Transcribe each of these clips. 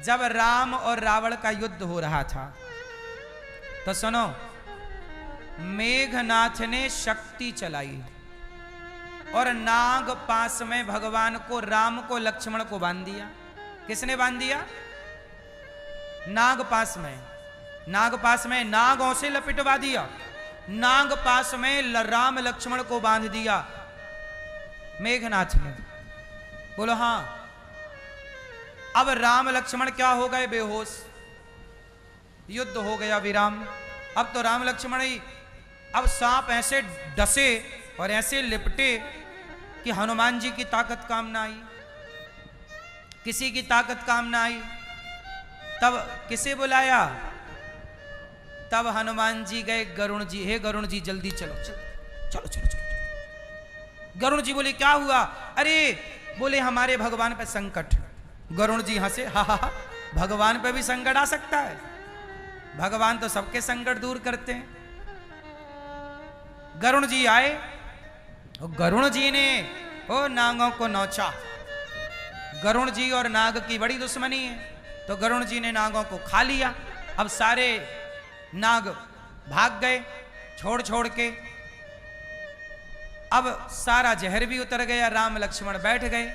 जब राम और रावण का युद्ध हो रहा था तो सुनो, मेघनाथ ने शक्ति चलाई और नाग पास में भगवान को, राम को, लक्ष्मण को बांध दिया। किसने बांध दिया? नाग पास में। नाग पास में नागों से लपेटवा दिया। नाग पास में राम लक्ष्मण को बांध दिया मेघनाथ ने। बोलो हाँ। अब राम लक्ष्मण क्या हो गए? बेहोश। युद्ध हो गया विराम। अब तो राम लक्ष्मण ही, अब सांप ऐसे डसे और ऐसे लिपटे कि हनुमान जी की ताकत काम ना आई, किसी की ताकत काम ना आई। तब किसे बुलाया? तब हनुमान जी गए गरुण जी। हे गरुण जी जल्दी चलो चलो चलो चलो चलो। गरुण जी बोले क्या हुआ? अरे बोले हमारे भगवान पे संकट। गरुण जी हंसे, हा हा, भगवान पे भी संकट आ सकता है? भगवान तो सबके संकट दूर करते हैं। गरुण जी आए और गरुण जी ने ओ नागों को नौचा। गरुण जी और नाग की बड़ी दुश्मनी है, तो गरुण जी ने नागों को खा लिया। अब सारे नाग भाग गए छोड़ छोड़ के। अब सारा जहर भी उतर गया। राम लक्ष्मण बैठ गए।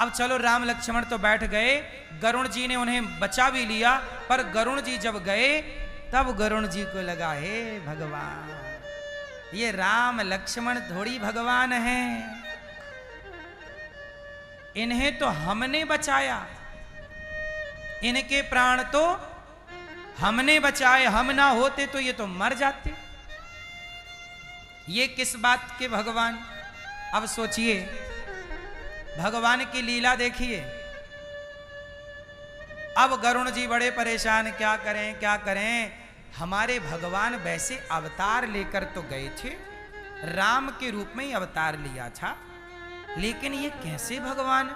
अब चलो राम लक्ष्मण तो बैठ गए, गरुण जी ने उन्हें बचा भी लिया। पर गरुण जी जब गए तब गरुण जी को लगा, हे भगवान, ये राम लक्ष्मण थोड़ी भगवान हैं, इन्हें तो हमने बचाया, इनके प्राण तो हमने बचाए, हम ना होते तो ये तो मर जाते। ये किस बात के भगवान? अब सोचिए, भगवान की लीला देखिए। अब गरुण जी बड़े परेशान, क्या करें क्या करें। हमारे भगवान वैसे अवतार लेकर तो गए थे, राम के रूप में ही अवतार लिया था, लेकिन ये कैसे भगवान?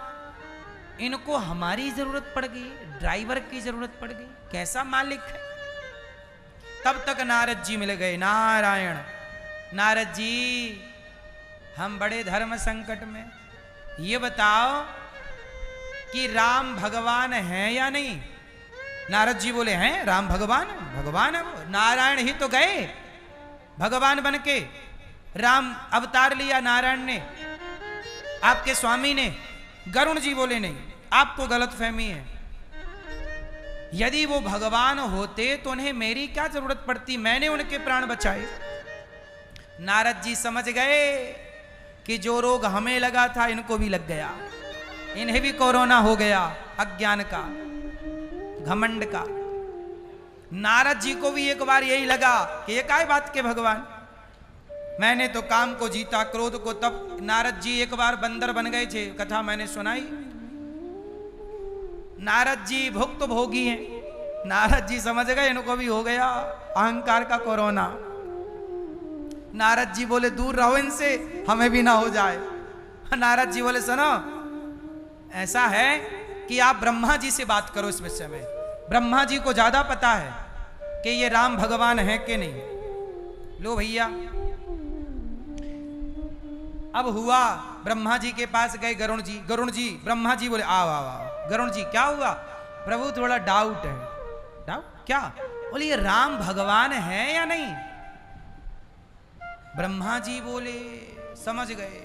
इनको हमारी जरूरत पड़ गई, ड्राइवर की जरूरत पड़ गई, कैसा मालिक है? तब तक नारद जी मिल गए। नारायण, नारद जी हम बड़े धर्म संकट में, ये बताओ कि राम भगवान है या नहीं? नारद जी बोले हैं राम भगवान, भगवान है वो। नारायण ही तो गए भगवान बन के, राम अवतार लिया नारायण ने, आपके स्वामी ने। गरुण जी बोले नहीं, आपको गलतफहमी है। यदि वो भगवान होते तो उन्हें मेरी क्या जरूरत पड़ती, मैंने उनके प्राण बचाए। नारद जी समझ गए कि जो रोग हमें लगा था इनको भी लग गया, इन्हें भी कोरोना हो गया, अज्ञान का, घमंड का। नारद जी को भी एक बार यही लगा कि ये काय बात के भगवान, मैंने तो काम को जीता, क्रोध को। तब नारद जी एक बार बंदर बन गए थे, कथा मैंने सुनाई। नारद जी भुक्त भोगी हैं। नारद जी समझ गए इनको भी हो गया अहंकार का कोरोना। नारद जी बोले दूर रहो इनसे, हमें भी ना हो जाए। नारद जी बोले सुनो, ऐसा है कि आप ब्रह्मा जी से बात करो इस विषय में। ब्रह्मा जी को ज्यादा पता है कि ये राम भगवान है कि नहीं। लो भैया, अब हुआ, ब्रह्मा जी के पास गए गरुण जी। गरुण जी, ब्रह्मा जी बोले आओ आओ आओ। गरुण जी क्या हुआ? प्रभु थोड़ा डाउट है। डाउट क्या? बोले ये राम भगवान है या नहीं? ब्रह्मा जी बोले, समझ गए,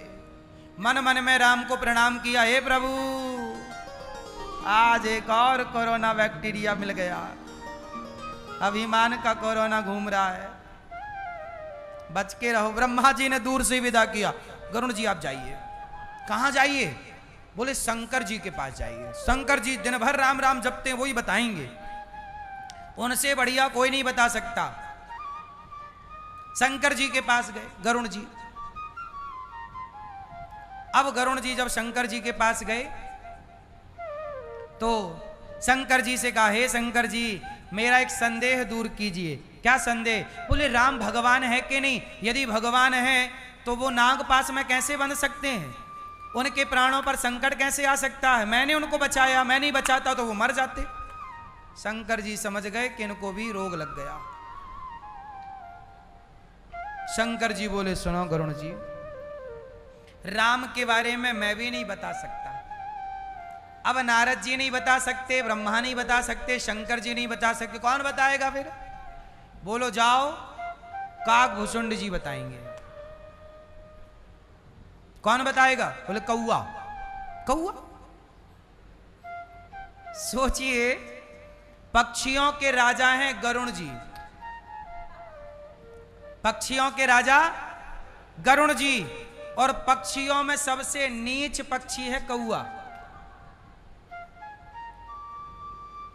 मन मन में राम को प्रणाम किया, हे प्रभु आज एक और कोरोना बैक्टीरिया मिल गया, अभिमान का कोरोना घूम रहा है, बच के रहो। ब्रह्मा जी ने दूर से विदा किया, गरुण जी आप जाइए। कहां जाइए? बोले शंकर जी के पास जाइए। शंकर जी दिन भर राम राम जपते हैं, वही बताएंगे, उनसे बढ़िया कोई नहीं बता सकता। शंकर जी के पास गए गरुण जी। अब गरुण जी जब शंकर जी के पास गए तो शंकर जी से कहा, हे शंकर जी मेरा एक संदेह दूर कीजिए। क्या संदेह? बोले राम भगवान है कि नहीं? यदि भगवान है तो वो नाग पास में कैसे बंध सकते हैं? उनके प्राणों पर संकट कैसे आ सकता है? मैंने उनको बचाया, मैं नहीं बचाता तो वो मर जाते। शंकर जी समझ गए कि इनको भी रोग लग गया। शंकर जी बोले सुनो गरुण जी, राम के बारे में मैं भी नहीं बता सकता, अब नारद जी नहीं बता सकते, ब्रह्मा नहीं बता सकते, शंकर जी नहीं बता सकते, कौन बताएगा फिर? बोलो जाओ, काकभूषुंड जी बताएंगे। कौन बताएगा? बोले कौआ। कौआ? सोचिए, पक्षियों के राजा हैं गरुण जी, पक्षियों के राजा गरुण जी, और पक्षियों में सबसे नीच पक्षी है कौआ।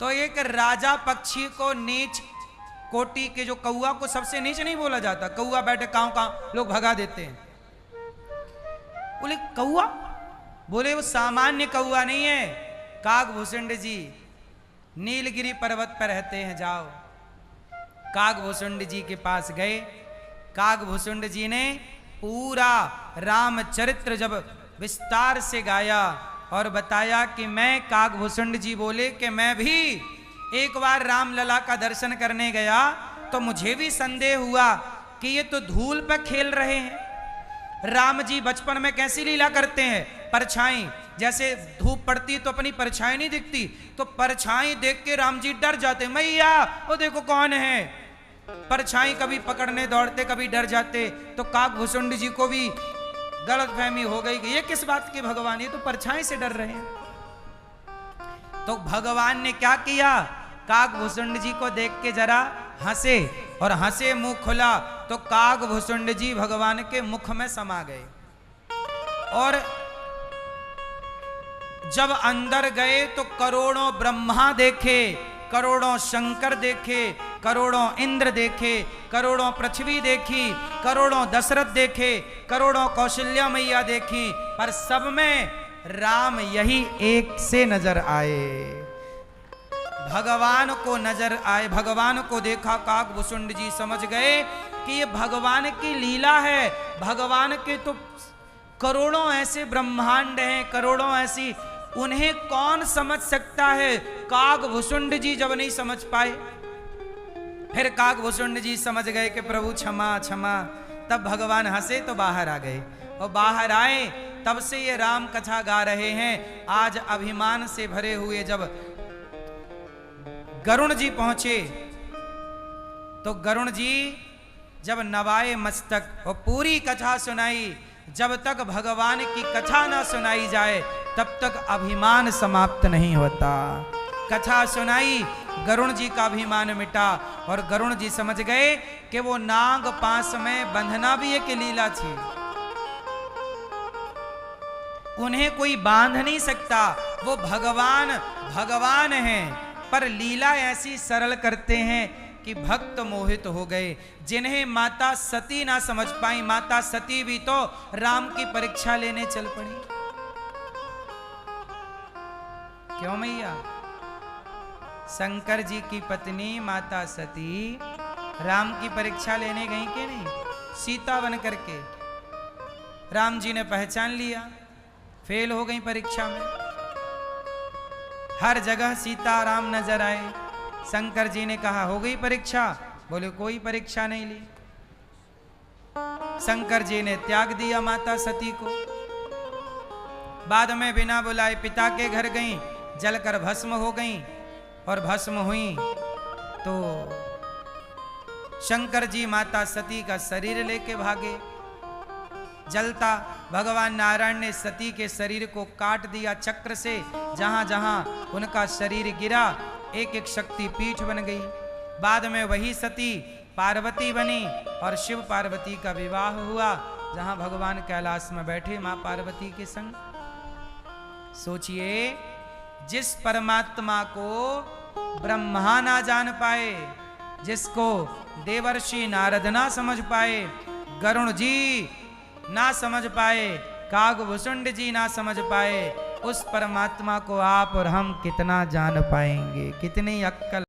तो एक राजा पक्षी को नीच कोटि के जो कौआ को सबसे नीच नहीं बोला जाता। कौआ बैठे काव काव, लोग भगा देते हैं। बोले कौआ? बोले वो सामान्य कौआ नहीं है, काकभूषुंड जी नीलगिरी पर्वत पर रहते हैं, जाओ। काकभूषुंड जी के पास गए। काकभूषुंड जी ने पूरा रामचरित्र जब विस्तार से गाया और बताया कि मैं, काकभूषुंड जी बोले कि मैं भी एक बार रामलला का दर्शन करने गया तो मुझे भी संदेह हुआ कि ये तो धूल पर खेल रहे हैं। राम जी बचपन में कैसी लीला करते हैं, परछाई, जैसे धूप पड़ती तो अपनी परछाई नहीं दिखती, तो परछाई देख के राम जी डर जाते, मैया वो देखो कौन है। परछाई कभी पकड़ने दौड़ते, कभी डर जाते। तो काकभूषुंड जी को भी गलतफहमी हो गई कि ये किस बात के भगवान, ये तो परछाई से डर रहे हैं। तो भगवान ने क्या किया, काकभूषुंड जी को देख के जरा हंसे, और हंसे मुंह खुला तो काकभूषुंड जी भगवान के मुख में समा गए। और जब अंदर गए तो करोड़ों ब्रह्मा देखे, करोड़ों शंकर देखे, करोड़ों इंद्र देखे, करोड़ों पृथ्वी देखी, करोड़ों दशरथ देखे, करोड़ों कौशल्या मैया देखी, पर सब में राम यही एक से नजर आए। भगवान को नजर आए, भगवान को देखा, काकभूषुंड जी समझ गए कि ये भगवान की लीला है। भगवान के तो करोड़ों ऐसे ब्रह्मांड हैं, करोड़ों ऐसी, उन्हें कौन समझ सकता है। काकभूषुंड जी जब नहीं समझ पाए, फिर काकभूषुंड जी समझ गए कि प्रभु क्षमा क्षमा। तब भगवान हंसे तो बाहर आ गए, और बाहर आए तब से ये राम कथा गा रहे हैं। आज अभिमान से भरे हुए जब गरुण जी पहुंचे, तो गरुण जी जब नवाए मस्तक और पूरी कथा सुनाई, जब तक भगवान की कथा ना सुनाई जाए तब तक अभिमान समाप्त नहीं होता। कथा सुनाई, गरुण जी का अभिमान मिटा, और गरुण जी समझ गए कि वो नाग पास में बंधना भी एक लीला थी, उन्हें कोई बांध नहीं सकता। वो भगवान भगवान हैं, पर लीला ऐसी सरल करते हैं कि भक्त मोहित हो गए। जिन्हें माता सती ना समझ पाई, माता सती भी तो राम की परीक्षा लेने चल पड़ी। क्यों मैया? शंकर जी की पत्नी माता सती राम की परीक्षा लेने गई कि नहीं? सीता बन करके राम जी ने पहचान लिया, फेल हो गई परीक्षा में। हर जगह सीता राम नजर आए। शंकर जी ने कहा हो गई परीक्षा? बोले कोई परीक्षा नहीं ली। शंकर जी ने त्याग दिया माता सती को। बाद में बिना बुलाए पिता के घर गईं, जलकर भस्म हो गईं, और भस्म हुई तो शंकर जी माता सती का शरीर लेके भागे। जलता भगवान नारायण ने सती के शरीर को काट दिया चक्र से। जहां जहां उनका शरीर गिरा एक एक शक्ति पीठ बन गई। बाद में वही सती पार्वती बनी और शिव पार्वती का विवाह हुआ, जहां भगवान कैलाश में बैठे मां पार्वती के संग। सोचिए, जिस परमात्मा को ब्रह्मा ना जान पाए, जिसको देवर्षि नारद ना समझ पाए, गरुण जी ना समझ पाए, काकभूषुंड जी ना समझ पाए, उस परमात्मा को आप और हम कितना जान पाएंगे? कितनी अक्कल